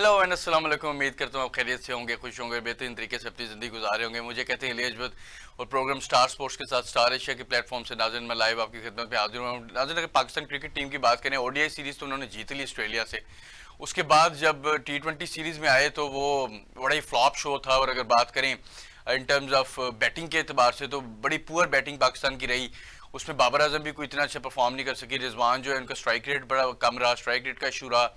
Hello and अस्सलाम वालेकुम। उम्मीद करता हूँ आप खैरियत से होंगे, खुश होंगे, बेहतरीन तरीके से अपनी ज़िंदगी गुजार रहे होंगे। मुझे कहते हैं अजमत और प्रोग्राम स्टार स्पोर्ट्स के साथ स्टार एशिया के प्लेटफॉर्म से नाज़रीन मैं लाइव आपकी खिदमत में हाजिर हूँ। नाज़रीन अगर पाकिस्तान क्रिकेट टीम की बात करें, ओडीआई सीरीज़ तो उन्होंने जीत ली ऑस्ट्रेलिया से। उसके बाद जब T20 सीरीज़ में आए तो वो बड़ा ही फ्लॉप शो था। और अगर बात करें इन टर्म्स ऑफ बैटिंग के एतबार से तो बड़ी पुअर बैटिंग पाकिस्तान की रही। उसमें बाबर आजम भी कोई इतना अच्छा परफॉर्म नहीं कर सकी। रिजवान जो है उनका स्ट्राइक रेट बड़ा कम रहा, स्ट्राइक रेट का इशू रहा।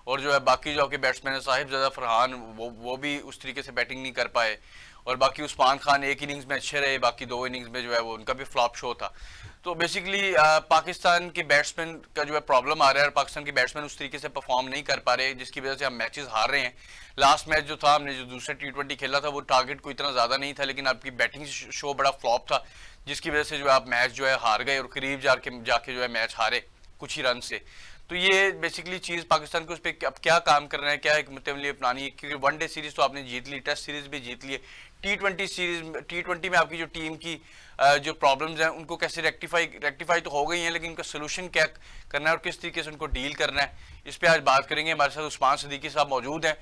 और जो है बाकी जो आपके बैट्समैन है साहिबजादा फरहान, वो भी उस तरीके से बैटिंग नहीं कर पाए। और बाकी उस्मान खान एक इनिंग्स में अच्छे रहे, बाकी दो इनिंग्स में जो है वो उनका भी फ्लॉप शो था। तो बेसिकली पाकिस्तान के बैट्समैन का जो है प्रॉब्लम आ रहा है और पाकिस्तान के बैट्समैन उस तरीके से परफॉर्म नहीं कर पा रहे, जिसकी वजह से हम मैचेस हार रहे हैं। लास्ट मैच जो था, हमने जो दूसरा T20 खेला था, वो टारगेट कोई इतना ज़्यादा नहीं था, लेकिन आपकी बैटिंग शो बड़ा फ्लॉप था, जिसकी वजह से जो है आप मैच जो है हार गए और करीब जाके जो है मैच हारे कुछ ही रन से। तो ये बेसिकली चीज़ पाकिस्तान को उस पर अब क्या काम करना है, क्या एक मुतमली अपनानी है, क्योंकि वनडे सीरीज तो आपने जीत ली, टेस्ट सीरीज भी जीत ली। T20 में आपकी जो टीम की जो प्रॉब्लम्स हैं उनको कैसे रेक्टिफाई तो हो गई हैं, लेकिन उनका सोल्यूशन क्या करना है और किस तरीके से उनको डील करना है, इस पर आज बात करेंगे। हमारे साथ उस्मान सिद्दीकी साहब मौजूद हैं,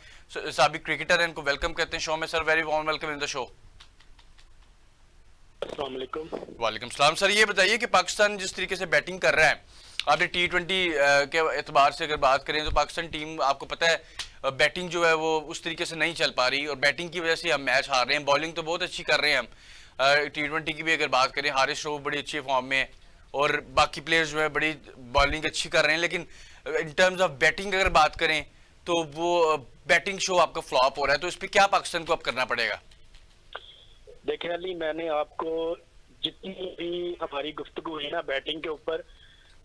साबिक क्रिकेटर हैं, इनको वेलकम करते हैं शो में। Sir very warm welcome in the show. वालेकुम सलाम। सर ये बताइए कि पाकिस्तान जिस तरीके से बैटिंग कर रहा है, आपने T20 के एतबार से अगर बात करें तो पाकिस्तान टीम आपको पता है बैटिंग जो है वो उस तरीके से नहीं चल पा रही और बैटिंग की वजह से हम मैच हार रहे हैं। बॉलिंग तो बहुत अच्छी कर रहे हैं हम। T20 की भी अगर बात करें, हारिस रऊफ बड़ी अच्छी फॉर्म में है और बाकी प्लेयर्स जो है बड़ी बॉलिंग अच्छी कर रहे हैं, लेकिन इन टर्म्स ऑफ बैटिंग अगर बात करें तो वो बैटिंग शो आपका फ्लॉप हो रहा है। तो इस पर क्या पाकिस्तान को अब करना पड़ेगा? देखिए अली, मैंने आपको जितनी भी हमारी गुफ्तगू हुई ना बैटिंग के ऊपर,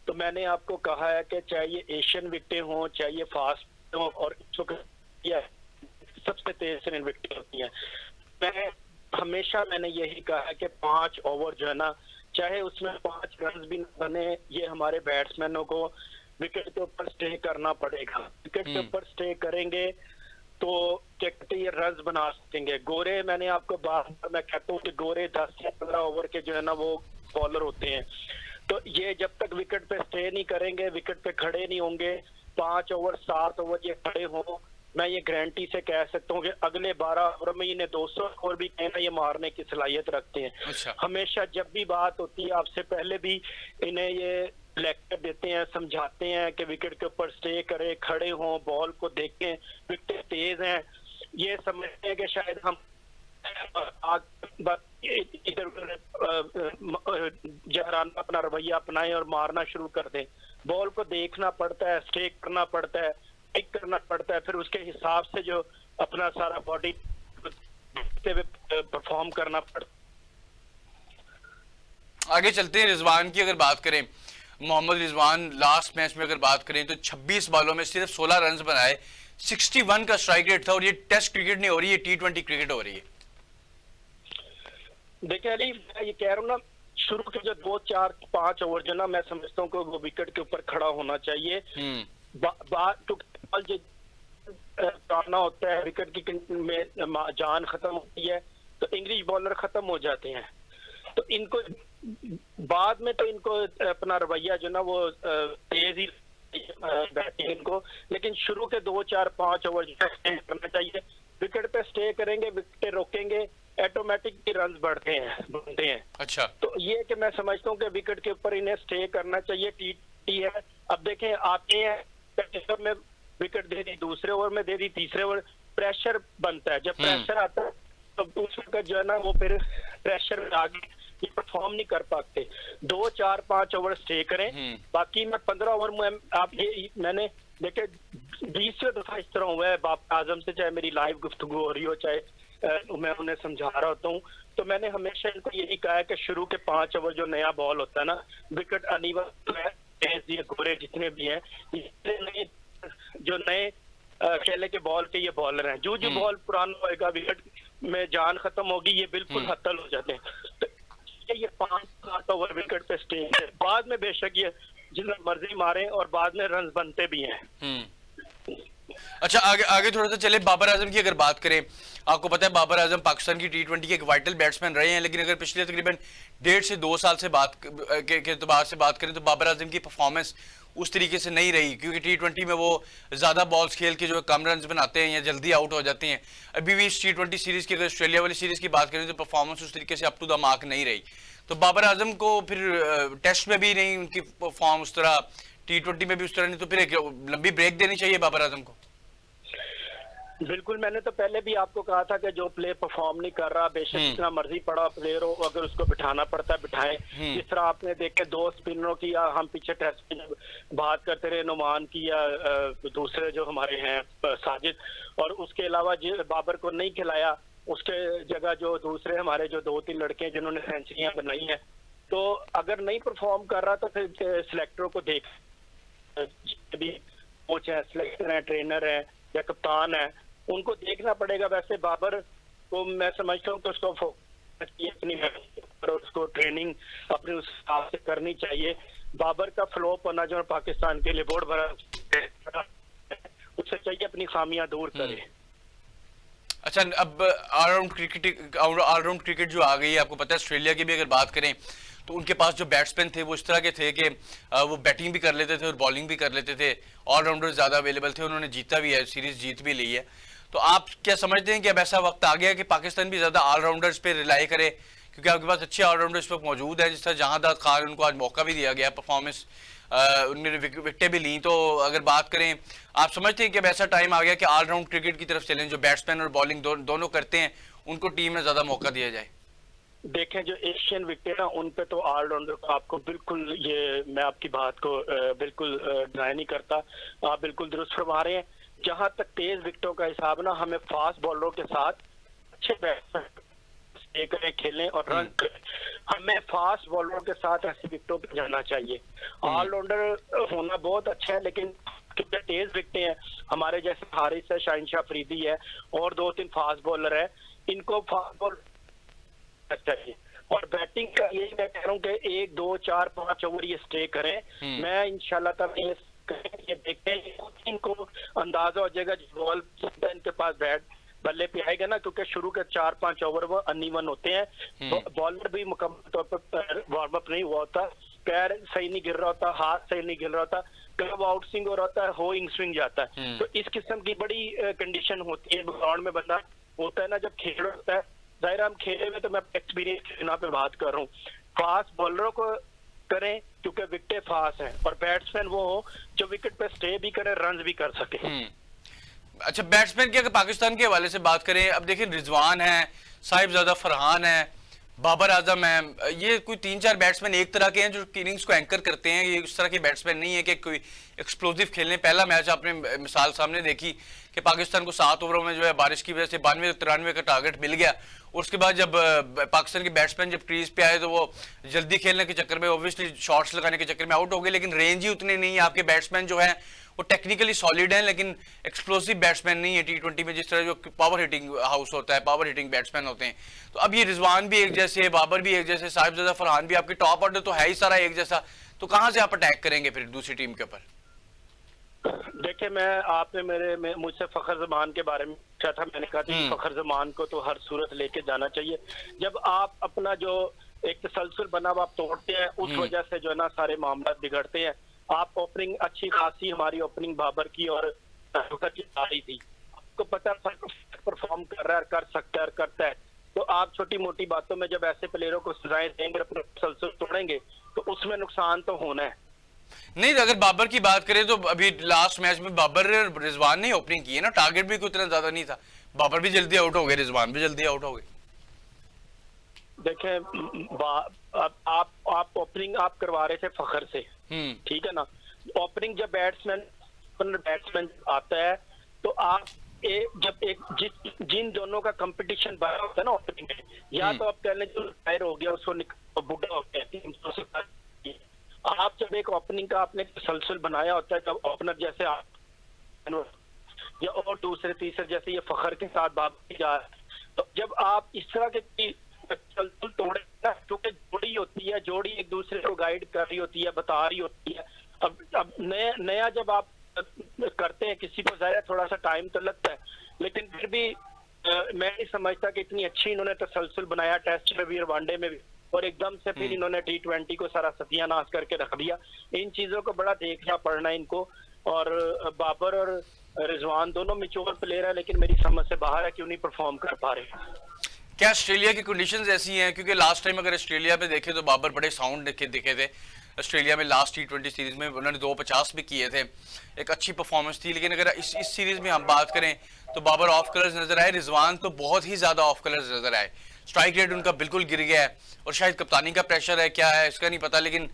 तो मैंने आपको कहा है कि चाहे ये एशियन विकेटें हों, चाहे ये फास्ट हो, और सबसे तेज से विकेटें होती हैं। मैंने यही कहा है कि 5 ओवर जो है ना, चाहे उसमें 5 रन भी न बने, ये हमारे बैट्समैनों को विकेट के ऊपर स्टे करना पड़ेगा। विकेट के ऊपर स्टे करेंगे तो क्या कहते हैं, ये रन बना सकेंगे। गोरे, मैंने आपको मैं कहता हूँ कि गोरे 10 से 15 ओवर के जो है ना वो बॉलर होते हैं। तो ये जब तक विकेट पे स्टे नहीं करेंगे, विकेट पे खड़े नहीं होंगे, 5 ओवर 7 ओवर ये खड़े हों, मैं ये गारंटी से कह सकता हूँ कि अगले 12 ओवर में इन्हें 200 स्कोर भी कहना ये मारने की सलाहियत रखते हैं। अच्छा। हमेशा जब भी बात होती है, आपसे पहले भी इन्हें ये लेक्चर देते हैं, समझाते हैं कि विकेट के ऊपर स्टे करें, खड़े हों, बॉल को देखें, विकेट तेज हैं। ये समझते हैं कि शायद हम इधर जहराना अपना रवैया अपनाएं और मारना शुरू कर दें। बॉल को देखना पड़ता है, स्टे करना पड़ता है, टिक करना पड़ता है, फिर उसके हिसाब से जो अपना सारा बॉडी परफॉर्म करना पड़ता है। आगे चलते हैं। रिजवान की अगर बात करें, मोहम्मद रिजवान लास्ट मैच में अगर बात करें तो 26 बॉलों में सिर्फ 16 रन बनाए, 61 का स्ट्राइक रेट था। और ये टेस्ट क्रिकेट नहीं हो रही है, T20 क्रिकेट हो रही है। देखिए अली, मैं ये कह रहा हूँ ना, शुरू के जो 2 4 5 ओवर जो ना, मैं समझता हूँ कि वो विकेट के ऊपर खड़ा होना चाहिए। करना होता है, विकेट की में जान खत्म होती है तो इंग्लिश बॉलर खत्म हो जाते हैं। तो इनको बाद में तो इनको अपना रवैया जो ना वो तेज ही बैटिंग इनको, लेकिन शुरू के 2 4 5 ओवर जो करना चाहिए। विकेट पे स्टे करेंगे, विकेट रोकेंगे, ऑटोमेटिक रन बनते हैं। अच्छा। तो ये कि मैं समझता हूँ कि विकेट के ऊपर इन्हें स्टे करना चाहिए। T है, अब देखें आते हैं में विकेट दे दी, दूसरे ओवर में दे दी, तीसरे ओवर प्रेशर बनता है। जब प्रेशर आता है तो दूसरे जो है ना वो फिर प्रेशर में आगे ये परफॉर्म नहीं कर पाते। 2 4 5 ओवर स्टे करें, बाकी मैं 15 ओवर में आप ये मैंने देखे 20वें दफा इस तरह हुआ है बाबर आजम से, चाहे मेरी लाइव गुफ्तगू हो रही हो, चाहे मैं उन्हें समझा रहा होता हूँ। तो मैंने हमेशा इनको यही कहा है कि शुरू के 5 ओवर जो नया बॉल होता है ना, विकेट अनिवार्य है। गोरे जितने भी हैं, जो नए खेले के बॉल के ये बॉलर हैं, जो बॉल पुराना होएगा, विकेट में जान खत्म होगी, ये बिल्कुल हत्तल हो जाते हैं। तो ये 5-7 ओवर विकेट पे स्टे है, बाद में बेशक ये जितना मर्जी मारे और बाद में रन बनते भी हैं। अच्छा, आगे थोड़ा सा चले। बाबर आजम की अगर बात करें, आपको पता है बाबर आजम पाकिस्तान की T20 के एक वाइटल बैट्समैन रहे हैं, लेकिन अगर पिछले तकरीबन 1.5 से 2 साल से बात के एतबार से बात करें तो बाबर आजम की परफॉर्मेंस उस तरीके से नहीं रही, क्योंकि T20 में वो ज़्यादा बॉल्स खेल के जो है कम रन बनाते हैं या जल्दी आउट हो जाते हैं। अभी भी इस T20 सीरीज़ की, अगर ऑस्ट्रेलिया वाली सीरीज़ की बात करें तो परफॉर्मेंस उस तरीके से अप टू द मार्क नहीं रही। तो बाबर आजम को फिर टेस्ट में भी नहीं उनकी फॉर्म उस तरह, T20 में भी उस तरह नहीं, तो फिर एक लंबी ब्रेक देनी चाहिए बाबर आजम को। बिल्कुल, मैंने तो पहले भी आपको कहा था कि जो प्लेयर परफॉर्म नहीं कर रहा, बेशक जितना मर्जी पड़ा प्लेयर हो, अगर उसको बिठाना पड़ता है बिठाएं। जिस तरह आपने देखे 2 स्पिनरों की, या हम पीछे टेस्ट में बात करते रहे नुमान की या दूसरे जो हमारे हैं साजिद, और उसके अलावा बाबर को नहीं खिलाया, उसके जगह जो दूसरे हमारे जो 2-3 लड़के हैं जिन्होंने सेंचुरियां बनाई हैं, तो अगर नहीं परफॉर्म कर रहा तो फिर सिलेक्टरों को देख, भी कोच है, सिलेक्टर है, ट्रेनर है या कप्तान है, उनको देखना पड़ेगा। वैसे बाबर को मैं समझता हूँ कि उसको अपनी और उसको ट्रेनिंग अपने उस हिसाब से करनी चाहिए। बाबर का फ्लॉप होना जो पाकिस्तान के लिए बहुत बड़ा, उससे चाहिए अपनी खामियां दूर करे। अच्छा, अब ऑलराउंड क्रिकेट जो आ गई है, आपको पता है ऑस्ट्रेलिया की भी अगर बात करें तो उनके पास जो बैट्समैन थे वो इस तरह के थे कि वो बैटिंग भी कर लेते थे और बॉलिंग भी कर लेते थे, ऑलराउंडर ज़्यादा अवेलेबल थे, उन्होंने जीता भी है, सीरीज जीत भी ली है। तो आप क्या समझते हैं कि अब ऐसा वक्त आ गया कि पाकिस्तान भी ज़्यादा ऑलराउंडर्स पे रिलाई करे, क्योंकि आपके पास अच्छे ऑलराउंडर्स पे मौजूद है, जिस तरह जहांदाद खान, उनको आज मौका भी दिया गया, परफॉर्मेंस उन्होंने विकेटें भी ली। तो अगर बात करें, आप समझते हैं कि अब ऐसा टाइम आ गया कि ऑलराउंड क्रिकेट की तरफ चलें, जो बैट्समैन और बॉलिंग दोनों करते हैं उनको टीम में ज़्यादा मौका दिया जाए? देखें, जो एशियन विकेट ना, उन पे तो ऑलराउंडर को आपको बिल्कुल, ये मैं आपकी बात को बिल्कुल डिनाई नहीं करता, आप बिल्कुल दुरुस्त फरमा रहे हैं। जहां तक तेज विकेटों का हिसाब ना, हमें फास्ट बॉलरों के साथ अच्छे बैट्समैन करें, खेलें और रन करें, हमें फास्ट बॉलरों के साथ ऐसी विकेटों पे जाना चाहिए। ऑलराउंडर होना बहुत अच्छा है, लेकिन कितने तेज विकेटें हैं, हमारे जैसे हारिस है, शाहिनशाह अफरीदी है और 2-3 फास्ट बॉलर है, इनको फास्ट बॉल चाहिए। और बैटिंग का यही मैं कह रहा हूँ कि 1, 2, 4, 5 ओवर ये स्टे करें। मैं इंशाल्लाह तक ये देखें, इनको अंदाजा हो जाएगा बॉल इनके पास बैट बल्ले पे आएगा ना, क्योंकि शुरू के 4-5 ओवर वो अनइवन होते हैं, बॉलर भी मुकम्मल तौर पर वार्म अप नहीं हुआ होता, पैर सही नहीं गिर रहा होता, हाथ सही नहीं गिर रहा होता, कब आउट स्विंग हो रहा है, हो इन स्विंग जाता है। तो इस किस्म की बड़ी कंडीशन होती है ग्राउंड में, बंदा होता है ना जब खेल होता है, जाहिर हम खेले में, तो मैं एक्सपीरियंस के बिना पे बात कर रहा हूँ, फास्ट बॉलरों को करें क्योंकि विकेटें फास्ट हैं, और बैट्समैन वो हो जो विकेट पे स्टे भी करे, रन भी कर सके। अच्छा, बैट्समैन की अगर पाकिस्तान के हवाले से बात करें, अब देखिए रिजवान है, साहिबजादा फरहान है, बाबर आजम है, ये कोई 3-4 बैट्समैन एक तरह के हैं जो इनिंग्स को एंकर करते हैं। ये उस तरह के बैट्समैन नहीं है कि कोई एक्सप्लोसिव खेलने। पहला मैच आपने मिसाल सामने देखी कि पाकिस्तान को 7 ओवरों में जो है बारिश की वजह से 92-93 का टारगेट मिल गया, और उसके बाद जब पाकिस्तान के बैट्समैन जब क्रीज पे आए तो वो जल्दी खेलने के चक्कर में, ऑब्वियसली शॉट्स लगाने के चक्कर में आउट हो गए, लेकिन रेंज ही उतनी नहीं है। आपके बैट्समैन जो है वो टेक्निकली सॉलिड हैं, लेकिन एक्सप्लोसिव बैट्समैन नहीं है। T20 में जिस तरह जो पावर हिटिंग हाउस होता है, पावर हिटिंग बैट्समैन होते हैं, तो अब ये रिजवान भी एक जैसे, बाबर भी एक जैसे, साहिबजादा फरहान भी, आपके टॉप ऑर्डर तो है ही सारा एक जैसा, तो कहाँ से आप अटैक करेंगे फिर दूसरी टीम के ऊपर? देखिए, आपने मुझसे फखर जमान के बारे में पूछा था, मैंने कहा था फखर जमान को तो हर सूरत लेके जाना चाहिए। जब आप अपना जो एक तसलसल बना हुआ आप तोड़ते हैं, उस वजह से जो है ना सारे मामला बिगड़ते हैं। आप ओपनिंग अच्छी खासी, हमारी ओपनिंग बाबर की और की आ रही थी, आपको पता परफॉर्म कर रहा है, कर सकता है, करता है, तो आप छोटी मोटी बातों में जब ऐसे प्लेयरों को सजाएं देंगे, अपना तसलसल तोड़ेंगे, तो उसमें नुकसान तो होना है। नहीं, अगर बाबर की बात करें तो अभी लास्ट मैच में बाबर रिजवान ने ओपनिंग की है ना, टारगेट भी उतना ज्यादा नहीं था, बाबर भी जल्दी आउट हो गए, रिजवान भी जल्दी आउट हो गए। देखें, आप ओपनिंग आप करवा रहे थे फखर से, ठीक है ना, ओपनिंग जब बैट्समैन आता है तो आप जिन दोनों का कंपटीशन बड़ा होता है ना ओपनिंग में, या तो आप कह लें जो रिटायर हो गया उसको बुढ़ा हो गया, आप जब एक ओपनिंग का आपने तसलसल बनाया होता है, जब ओपनर जैसे आप या और दूसरे तीसरे जैसे ये फखर के साथ बात जा, तो जब आप इस तरह के तसलसल तोड़े, क्योंकि जोड़ी होती है, जोड़ी एक दूसरे को गाइड कर रही होती है, बता रही होती है। अब नया जब आप करते हैं किसी को, जाहिर थोड़ा सा टाइम तो लगता है, लेकिन फिर भी मैं नहीं समझता कि इतनी अच्छी इन्होंने तसलसल बनाया, टेस्ट में भी और वनडे में भी। और एकदम से फिर इन्होंने T20 को सारा सत्यानाश करके रख दिया। इन चीजों को बड़ा देखना पड़ना इनको। और बाबर और रिजवान दोनों मैच्योर प्लेयर है, लेकिन मेरी समझ से बाहर है, क्यों नहीं परफॉर्म कर पा रहे। क्या ऑस्ट्रेलिया की कंडीशंस ऐसी हैं? क्योंकि लास्ट टाइम अगर ऑस्ट्रेलिया में देखे तो बाबर बड़े साउंड दिखे थे ऑस्ट्रेलिया में। लास्ट T20 सीरीज में उन्होंने 250 भी किए थे, एक अच्छी परफॉर्मेंस थी। लेकिन अगर इस सीरीज में हम बात करें तो बाबर ऑफ कलर्स नजर आए, रिजवान तो बहुत ही ज्यादा ऑफ कलर्स नजर आए। स्ट्राइक रेट उनका बिल्कुल गिर गया है, और शायद कप्तानी का प्रेशर है, क्या है इसका नहीं पता। लेकिन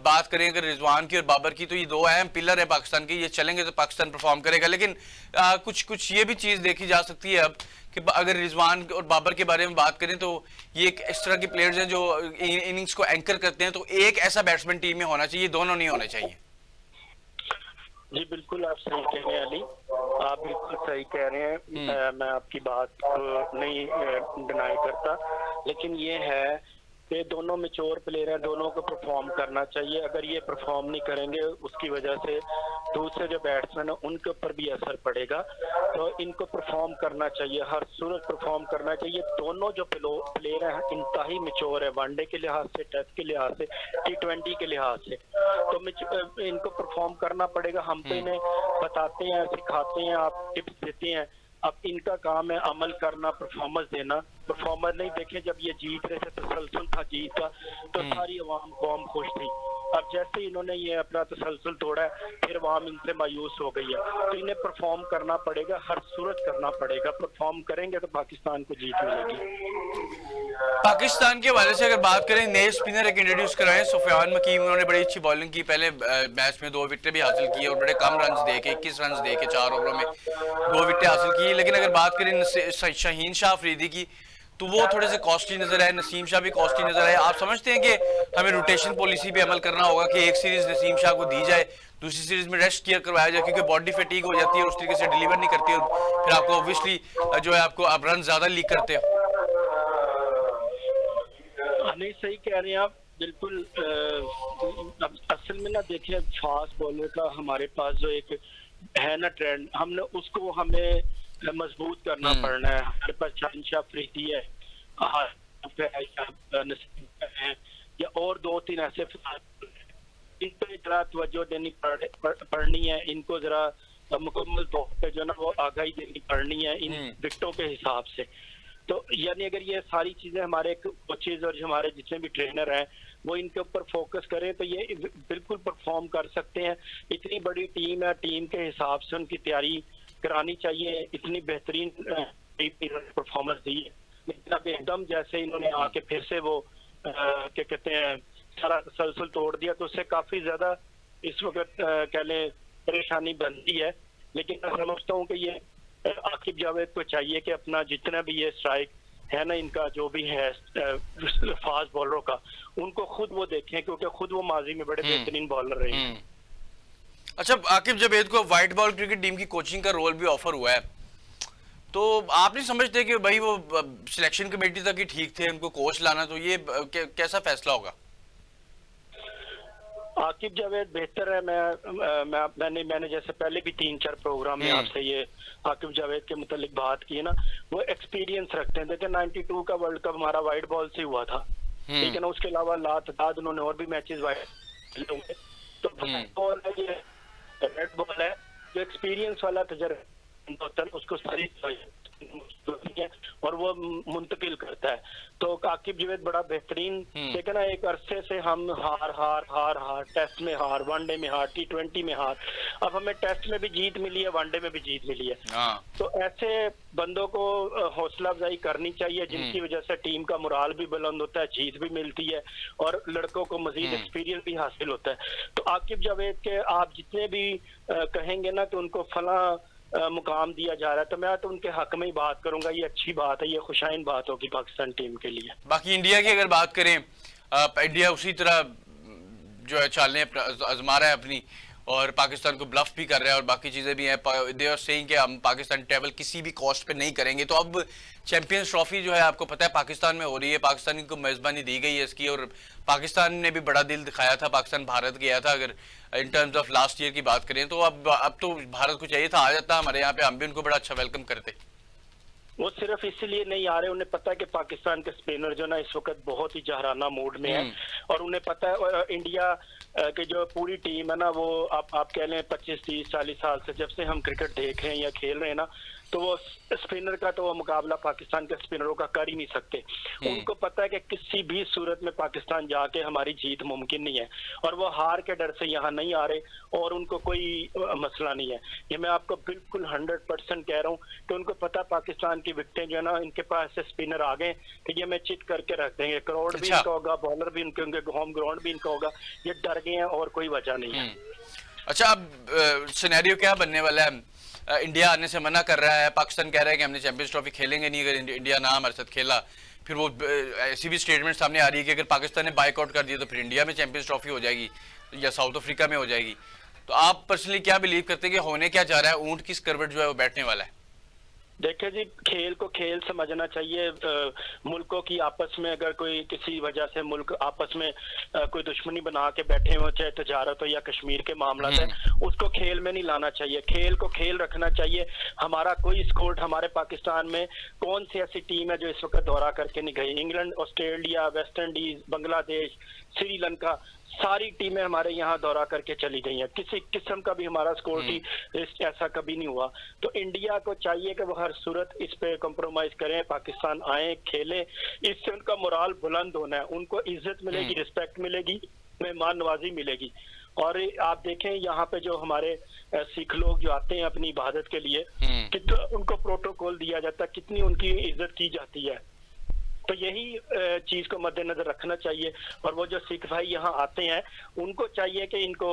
बात करें अगर रिजवान की और बाबर की, तो ये दो अहम पिलर है पाकिस्तान की। ये चलेंगे तो पाकिस्तान परफॉर्म करेगा। लेकिन कुछ ये भी चीज़ देखी जा सकती है अब कि अगर रिजवान और बाबर के बारे में बात करें तो ये एक इस तरह के प्लेयर्स हैं जो इनिंग्स को एंकर करते हैं। तो एक ऐसा बैट्समैन टीम में होना चाहिए, दोनों नहीं होने चाहिए। जी बिल्कुल, आप सही कह रहे हैं अली, आप बिल्कुल सही कह रहे हैं। मैं आपकी बात को नहीं डिनाई करता, लेकिन ये है कि दोनों मैच्योर प्लेयर हैं, दोनों को परफॉर्म करना चाहिए। अगर ये परफॉर्म नहीं करेंगे, उसकी वजह से दूसरे जो बैट्समैन है उनके ऊपर भी असर पड़ेगा। तो इनको परफॉर्म करना चाहिए, हर सूरत परफॉर्म करना चाहिए। दोनों जो प्लेयर हैं इंतहाई मैच्योर है, वनडे के लिहाज से, टेस्ट के लिहाज से, T20 के लिहाज से। तो इनको परफॉर्म करना पड़ेगा। हम तो इन्हें बताते हैं, सिखाते हैं, आप टिप्स देते हैं। अब इनका काम है अमल करना, परफॉर्मेंस देना। परफॉर्मेंस नहीं देखे, जब ये जीत रहे थे, तसलसल था जीत का, तो सारी अवाम कौम खुश थी। अब जैसे इन्होंने ये अपना तसलसल तोड़ा है, फिर अवाम इनसे मायूस हो गई है। तो इन्हें परफॉर्म करना पड़ेगा, हर सूरत करना पड़ेगा। परफॉर्म करेंगे तो पाकिस्तान को जीत मिलेगी। पाकिस्तान के हवाले से अगर बात करें, नए स्पिनर एक इंट्रोड्यूस कराए, सुफियान मकीम। उन्होंने बड़ी अच्छी बॉलिंग की, पहले मैच में 2 विकेट भी हासिल की और बड़े कम रन दे के 21 रन दे के 4 ओवरों में 2 विकेट हासिल की। लेकिन अगर बात करें शाहीन शाह अफरीदी की, तो वो थोड़े से कॉस्टली नजर आए। नसीम शाह भी कॉस्टली नजर आए। आप समझते हैं कि हमें रोटेशन पॉलिसी पे अमल करना होगा कि एक सीरीज नसीम शाह को दी जाए, दूसरी सीरीज में रेस्ट किया करवाया जाए, क्योंकि बॉडी फटीग हो जाती है, उस तरीके से डिलीवर नहीं करती और फिर आपको ऑब्वियसली जो है आपको आप रन ज्यादा लीक करते हो। नहीं, सही कह रहे हैं आप बिल्कुल। असल में ना देखिए, फास्ट बॉलर का हमारे पास जो एक है ना ट्रेंड, हमें मजबूत करना पड़ना है। हमारे पास शाहीन अफरीदी है, है या और 2-3 ऐसे, इन पे जरा तवज्जो देनी पड़नी है। इनको जरा मुकम्मल तौर पे जो ना वो आगाही देनी पड़नी है इन विकेटों के हिसाब से। तो यानी अगर ये सारी चीजें हमारे कोचेज और हमारे जितने भी ट्रेनर हैं वो इनके ऊपर फोकस करें, तो ये बिल्कुल परफॉर्म कर सकते हैं। इतनी बड़ी टीम है, टीम के हिसाब से उनकी तैयारी करानी चाहिए। इतनी बेहतरीन परफॉर्मेंस दी है, लेकिन अब एकदम जैसे इन्होंने आके फिर से वो क्या कहते हैं सारा तसलसल तोड़ दिया, तो उससे काफी ज्यादा इस वक्त कह लें परेशानी बनती है। लेकिन मैं समझता हूँ कि ये आकिब जावेद को चाहिए कि अपना जितना भी ये स्ट्राइक है ना, इनका जो भी है फास्ट बॉलरों का, उनको खुद वो देखें, क्योंकि खुद वो माजी में बड़े बेहतरीन बॉलर रहे हैं। अच्छा, आकिब जावेद को व्हाइट बॉल क्रिकेट टीम की कोचिंग का रोल भी ऑफर हुआ है, तो आप नहीं समझते कि भाई वो सिलेक्शन कमेटी तक ही ठीक थे, उनको कोच लाना, तो ये कैसा फैसला होगा? आकिब जावेद बेहतर है। मैंने जैसे पहले भी 3-4 प्रोग्राम में आपसे ये आकिब जावेद के मुतालिक बात की है ना, वो एक्सपीरियंस रखते हैं। देखिए 92 का वर्ल्ड कप हमारा वाइट बॉल से हुआ था, ठीक है ना। उसके अलावा लातादाद उन्होंने और भी मैचेस वाइट होंगे। तो बॉल है, ये रेड बॉल है, जो एक्सपीरियंस वाला तजर्बा होता है उसको सारी और वो मुंतकिल करता है। तो आकिब जावेद बड़ा बेहतरीन, लेकिन एक अरसे से हम हार टेस्ट में हार, वनडे में हार, T20 में हार, अब हमें टेस्ट में भी जीत मिली है, वनडे में भी जीत मिली है। तो ऐसे बंदों को हौसला अफजाई करनी चाहिए, जिनकी वजह से टीम का मुराल भी बुलंद होता है, जीत भी मिलती है और लड़कों को मजीद एक्सपीरियंस भी हासिल होता है। तो आकिब जावेद के आप जितने भी कहेंगे ना कि उनको फला मुकाम दिया जा रहा है, तो मैं तो उनके हक में ही बात करूंगा। ये अच्छी बात है, ये खुशाइन बात होगी पाकिस्तान टीम के लिए। बाकी इंडिया की अगर बात करें, इंडिया उसी तरह जो है चालें आजमा रहा है अपनी, और पाकिस्तान को ब्लफ भी कर रहा है और बाकी चीज़ें भी हैं। दे आर सेइंग कि हम पाकिस्तान ट्रैवल किसी भी कॉस्ट पे नहीं करेंगे। तो अब चैंपियंस ट्रॉफी जो है आपको पता है पाकिस्तान में हो रही है, पाकिस्तान को मेज़बानी दी गई है इसकी, और पाकिस्तान ने भी बड़ा दिल दिखाया था। पाकिस्तान भारत गया था, अगर इन टर्म्स ऑफ लास्ट ईयर की बात करें तो अब तो भारत को चाहिए था आ जाता हमारे यहाँ पे, हम भी उनको बड़ा अच्छा वेलकम करते। वो सिर्फ इसलिए नहीं आ रहे, उन्हें पता है कि पाकिस्तान के स्पिनर जो ना इस वक्त बहुत ही जहराना मूड में है, और उन्हें पता है इंडिया की जो पूरी टीम है ना, वो आप कह लें 25 30 40 साल से जब से हम क्रिकेट देख रहे हैं या खेल रहे हैं ना, तो वो स्पिनर का तो वो मुकाबला पाकिस्तान के स्पिनरों का कर ही नहीं सकते। उनको पता है कि किसी भी सूरत में पाकिस्तान जाके हमारी जीत मुमकिन नहीं है, और वो हार के डर से यहाँ नहीं आ रहे, और उनको कोई मसला नहीं है। ये मैं आपको बिल्कुल 100% कह रहा हूँ कि उनको पता पाकिस्तान की विकेटें जो है ना, इनके पास से स्पिनर आ गए कि ये मैं चिट करके रख देंगे, करोड़ भी इनका होगा, बॉलर भी इनके होंगे, होम ग्राउंड भी इनका होगा, ये डर गए हैं और कोई वजह नहीं है। अच्छा, अब सिनेरियो क्या बनने वाला है? इंडिया आने से मना कर रहा है, पाकिस्तान कह रहा है कि हमने चैंपियंस ट्रॉफी खेलेंगे नहीं अगर इंडिया ना हमारे साथ खेला। फिर वो ऐसी भी स्टेटमेंट सामने आ रही है कि अगर पाकिस्तान ने बाइकआउट कर दिया तो फिर इंडिया में चैंपियंस ट्रॉफी हो जाएगी या साउथ अफ्रीका में हो जाएगी। तो आप पर्सनली क्या बिलीव करते हैं कि होने क्या जा रहा है? ऊंट किस करवट जो है वो बैठने वाला है? देखिए जी, खेल को खेल समझना चाहिए। मुल्कों की आपस में अगर कोई किसी वजह से मुल्क आपस में कोई दुश्मनी बना के बैठे हो, चाहे तजारत हो या कश्मीर के मामला है, उसको खेल में नहीं लाना चाहिए। खेल को खेल रखना चाहिए। हमारा कोई स्कोर हमारे पाकिस्तान में कौन सी ऐसी टीम है जो इस वक्त दौरा करके नहीं गई? England, Australia, West Indies, Bangladesh, Sri Lanka, सारी टीमें हमारे यहाँ दौरा करके चली गई हैं। किसी किस्म का भी हमारा स्कोर की रिस्क ऐसा कभी नहीं हुआ। तो इंडिया को चाहिए कि वो हर सूरत इस पे कॉम्प्रोमाइज करें, पाकिस्तान आए, खेले, इससे उनका मोराल बुलंद होना है, उनको इज्जत मिलेगी, रिस्पेक्ट मिलेगी, मेहमान नवाजी मिलेगी। और आप देखें यहाँ पे जो हमारे सिख लोग जो आते हैं अपनी इबादत के लिए, कितना उनको प्रोटोकॉल दिया जाता है, कितनी उनकी इज्जत की जाती है। तो यही चीज को मद्देनजर रखना चाहिए। और वो जो सिख भाई यहाँ आते हैं, उनको चाहिए कि इनको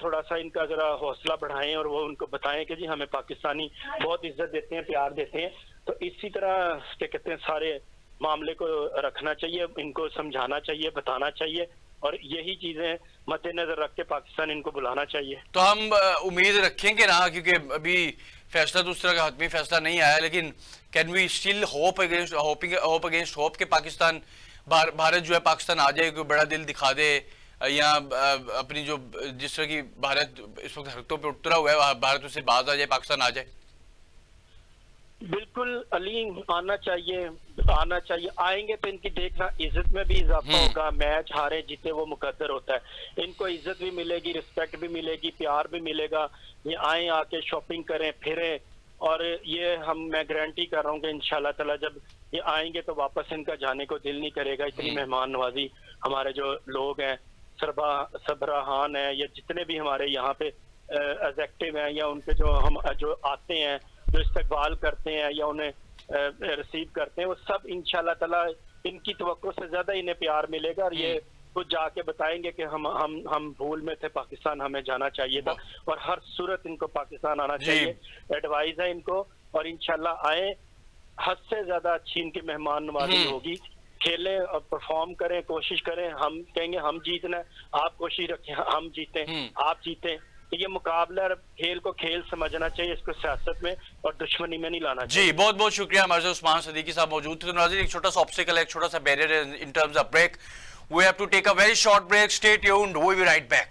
थोड़ा सा इनका जरा हौसला बढ़ाएं, और वो उनको बताएं कि जी हमें पाकिस्तानी बहुत इज्जत देते हैं, प्यार देते हैं। तो इसी तरह क्या कहते हैं, सारे मामले को रखना चाहिए, इनको समझाना चाहिए, बताना चाहिए, और यही चीजें मद्देनजर रख के पाकिस्तान इनको बुलाना चाहिए। तो हम उम्मीद रखेंगे ना, क्योंकि अभी फैसला दूसरा का हतमी फैसला नहीं आया, लेकिन can we still hope against hope कि पाकिस्तान भारत जो है पाकिस्तान आ जाए, कोई बड़ा दिल दिखा दे, या अपनी जो जिस तरह की भारत इस वक्त हरकतों पे उतरा हुआ है, भारत उससे बाज आ जाए, पाकिस्तान आ जाए? बिल्कुल अली, आना चाहिए। आएंगे तो इनकी देखना इज्जत में भी इजाफा होगा। मैच हारे जीते वो मुकद्दर होता है। इनको इज्जत भी मिलेगी, रिस्पेक्ट भी मिलेगी, प्यार भी मिलेगा। ये आए, आके शॉपिंग करें, फिरें, और ये मैं गारंटी कर रहा हूँ कि इंशाल्लाह ताला जब ये आएंगे तो वापस इनका जाने को दिल नहीं करेगा। इतनी मेहमान नवाजी हमारे जो लोग हैं, सबराहान है, या जितने भी हमारे यहाँ पे एग्जेक्टिव हैं, या उनके जो आते हैं, जो इस्तकबाल करते हैं या उन्हें रिसीव करते हैं, वो सब इंशाल्लाह ताला इनकी तवक्को से ज्यादा इन्हें प्यार मिलेगा। और ये खुद जाके बताएंगे कि हम भूल में थे, पाकिस्तान हमें जाना चाहिए था, और हर सूरत इनको पाकिस्तान आना चाहिए। एडवाइस है इनको, और इंशाल्लाह आए, हद से ज्यादा अच्छी इनकी मेहमान नवाजी होगी। खेलें और परफॉर्म करें, कोशिश करें। हम कहेंगे हम जीतना है, आप कोशिश रखें हम जीतें, आप जीतें। ये मुकाबला, खेल को खेल समझना चाहिए, इसको सियासत में और दुश्मनी में नहीं लाना चाहिए। जी, बहुत बहुत शुक्रिया। हमारे साथ उस्मान सदीकी साहब मौजूद थे। तो नाज़रीन, एक छोटा सा ऑब्स्टिकल है, एक छोटा सा बैरियर है in terms of break. We have to take a very short break. Stay tuned, we will be right back.